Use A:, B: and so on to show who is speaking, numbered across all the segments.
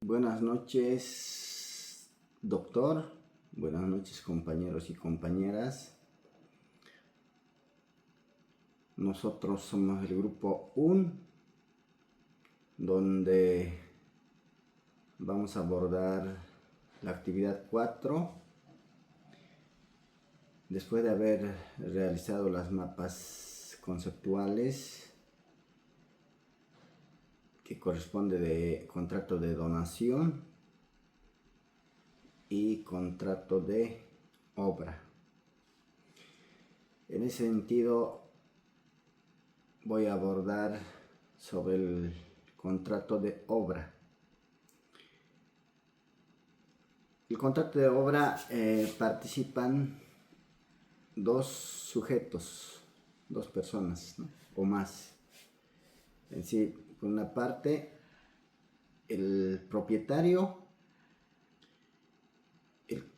A: Buenas noches, doctor. Buenas noches, compañeros y compañeras. Nosotros somos el grupo UN, donde vamos a abordar la actividad 4. Después de haber realizado las mapas conceptuales que corresponde de contrato de donación y contrato de obra. En ese sentido, voy a abordar sobre el contrato de obra. El contrato de obra participan dos sujetos, dos personas, ¿no? O más. En sí, por una parte, el propietario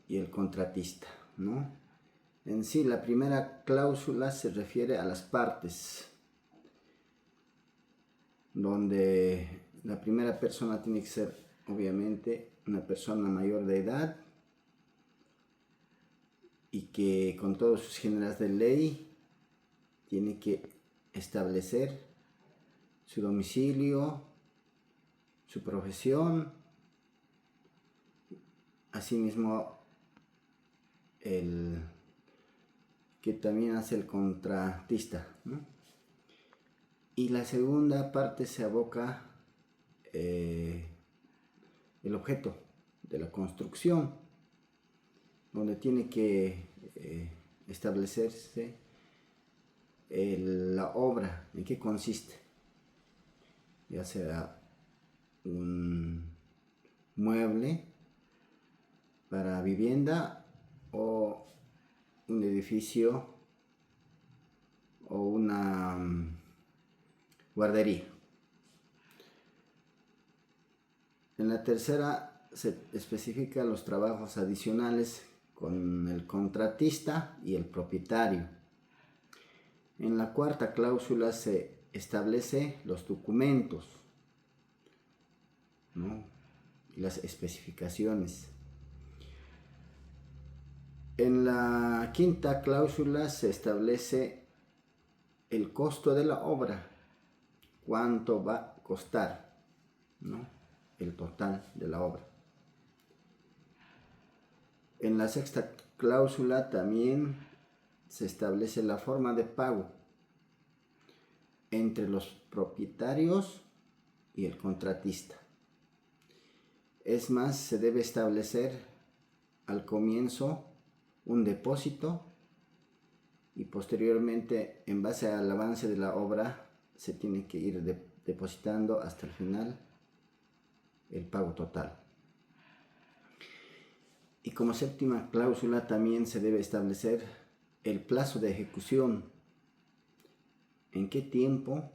A: y el contratista, ¿no? En sí, la primera cláusula se refiere a las partes, donde la primera persona tiene que ser, obviamente, una persona mayor de edad y que con todos sus géneros de ley tiene que establecer su domicilio, su profesión, asimismo el que también hace el contratista, ¿no? Y la segunda parte se aboca el objeto de la construcción, donde tiene que establecerse la obra, en qué consiste, ya sea un mueble para vivienda o un edificio o una guardería. En la tercera se especifican los trabajos adicionales con el contratista y el propietario. En la cuarta cláusula se establece los documentos, ¿no? Y las especificaciones. En la quinta cláusula se establece el costo de la obra, cuánto va a costar, ¿no? El total de la obra. En la sexta cláusula también se establece la forma de pago entre los propietarios y el contratista. Es más, se debe establecer al comienzo un depósito y posteriormente, en base al avance de la obra, se tiene que ir depositando hasta el final el pago total. Y como séptima cláusula también se debe establecer el plazo de ejecución, en qué tiempo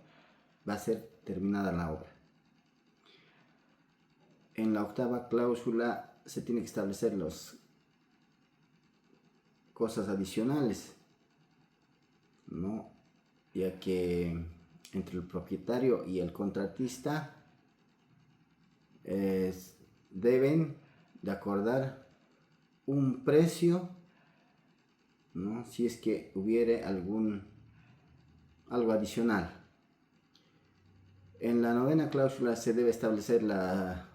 A: va a ser terminada la obra. En la octava cláusula se tiene que establecer las cosas adicionales, ¿no? Ya que entre el propietario y el contratista deben de acordar un precio, ¿no? Si es que hubiere algo adicional. En la novena cláusula se debe establecer la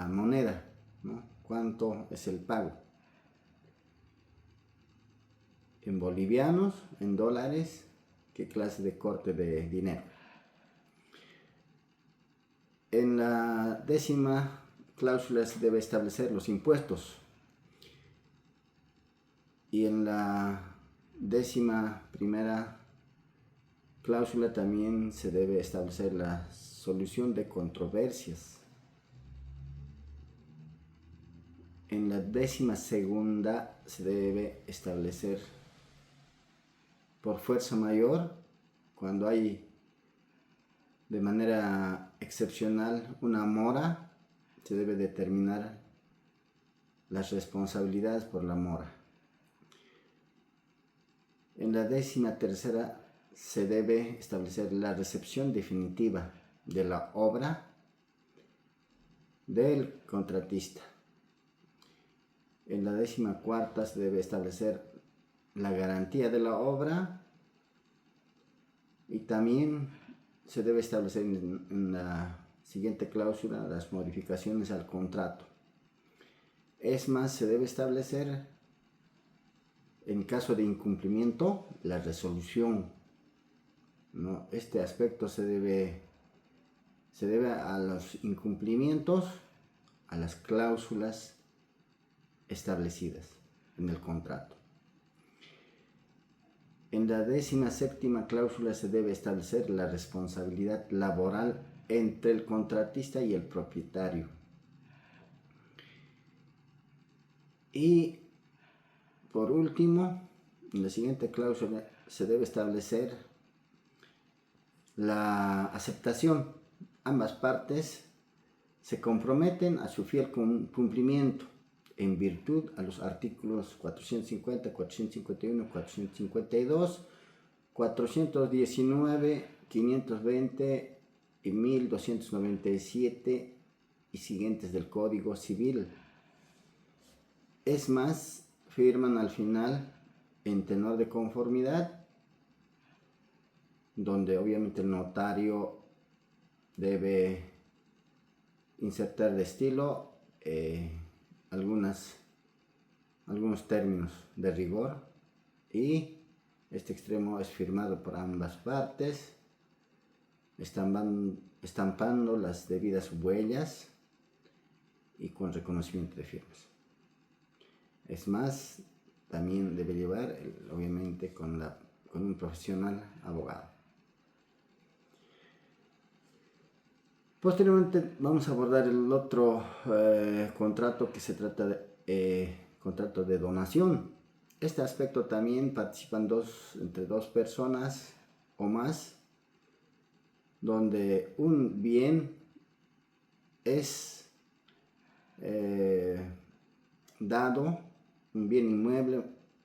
A: moneda, ¿no? ¿Cuánto es el pago? En bolivianos, en dólares, qué clase de corte de dinero. En la décima cláusula se debe establecer los impuestos. Y en la décima primera cláusula también se debe establecer la solución de controversias. En la décima segunda se debe establecer por fuerza mayor, cuando hay de manera excepcional una mora, se debe determinar las responsabilidades por la mora. En la décima tercera se debe establecer la recepción definitiva de la obra del contratista. En la 14ª se debe establecer la garantía de la obra y también se debe establecer en la siguiente cláusula las modificaciones al contrato. Es más, se debe establecer en caso de incumplimiento la resolución, ¿no? Este aspecto se debe a los incumplimientos, a las cláusulas establecidas en el contrato. En la 17ª cláusula se debe establecer la responsabilidad laboral entre el contratista y el propietario. Y por último, en la siguiente cláusula se debe establecer la aceptación. Ambas partes se comprometen a su fiel cumplimiento en virtud a los artículos 450, 451, 452, 419, 520 y 1297 y siguientes del Código Civil. Es más, firman al final en tenor de conformidad, donde obviamente el notario debe insertar de estilo algunos términos de rigor, y este extremo es firmado por ambas partes, estampando las debidas huellas y con reconocimiento de firmas. Es más, también debe llevar, obviamente, con un profesional abogado. Posteriormente vamos a abordar el otro contrato, que se trata de contrato de donación. Este aspecto también participan entre dos personas o más, donde un bien es dado, un bien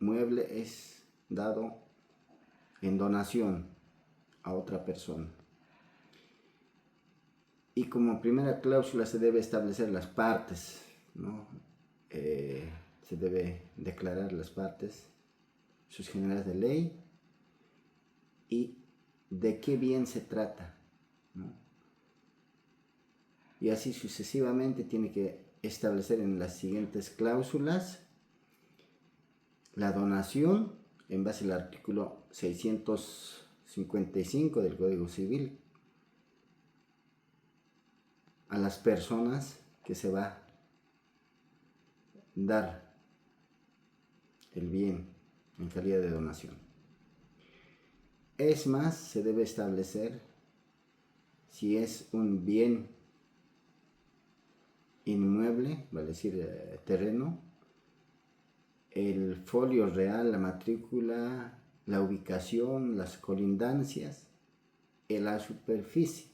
A: mueble es dado en donación a otra persona. Y como primera cláusula se debe establecer las partes, ¿no? Se debe declarar las partes, sus generales de ley y de qué bien se trata, ¿no? Y así sucesivamente tiene que establecer en las siguientes cláusulas la donación en base al artículo 655 del Código Civil a las personas que se va a dar el bien en calidad de donación. Es más, se debe establecer si es un bien inmueble, vale decir terreno, el folio real, la matrícula, la ubicación, las colindancias, la superficie.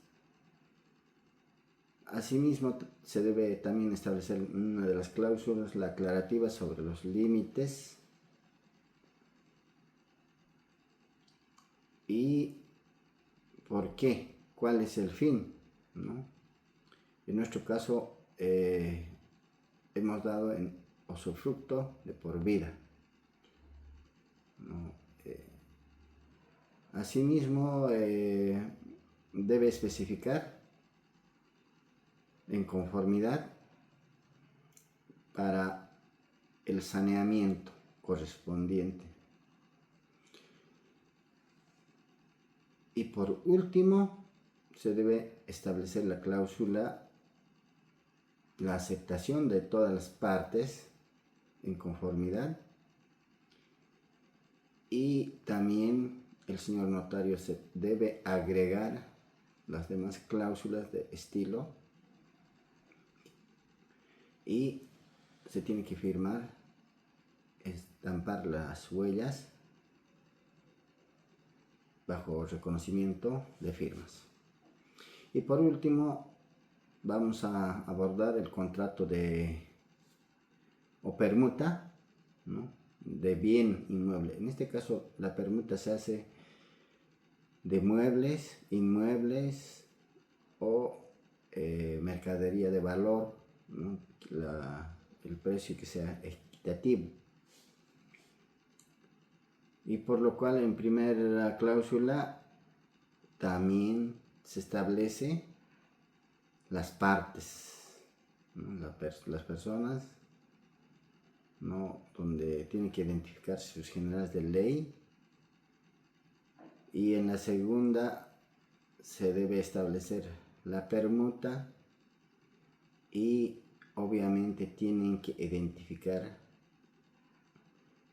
A: Asimismo, se debe también establecer una de las cláusulas, la aclarativa sobre los límites y por qué, cuál es el fin, ¿no? En nuestro caso, hemos dado en usufructo de por vida, ¿no? Asimismo, debe especificar en conformidad para el saneamiento correspondiente. Y por último, se debe establecer la cláusula, la aceptación de todas las partes en conformidad, y también el señor notario se debe agregar las demás cláusulas de estilo y se tiene que firmar, estampar las huellas bajo reconocimiento de firmas. Y por último vamos a abordar el contrato o permuta, ¿no?, de bien inmueble. En este caso la permuta se hace de muebles, inmuebles o mercadería de valor, ¿no? El precio que sea equitativo. Y por lo cual en primera cláusula también se establece las partes, ¿no? Las personas, ¿no? Donde tienen que identificarse sus generales de ley. Y en la segunda se debe establecer la permuta y obviamente tienen que identificar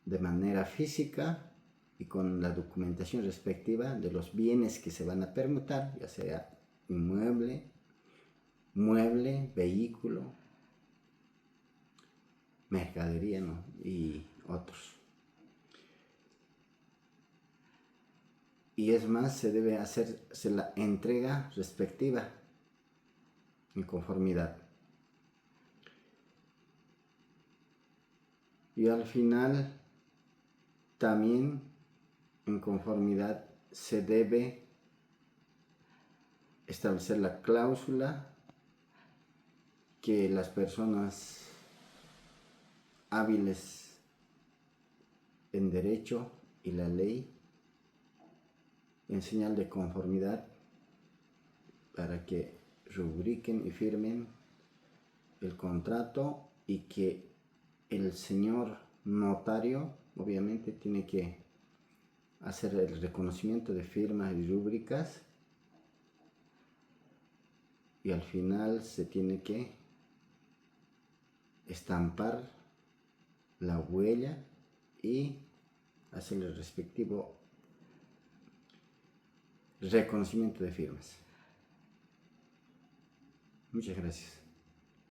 A: de manera física y con la documentación respectiva de los bienes que se van a permutar, ya sea inmueble, mueble, vehículo, mercadería, ¿no? Y otros. Y es más, se debe hacerse la entrega respectiva en conformidad. Y al final también en conformidad se debe establecer la cláusula que las personas hábiles en derecho y la ley, en señal de conformidad, para que rubriquen y firmen el contrato, y que el señor notario obviamente tiene que hacer el reconocimiento de firmas y rúbricas, y al final se tiene que estampar la huella y hacer el respectivo reconocimiento de firmas. Muchas gracias.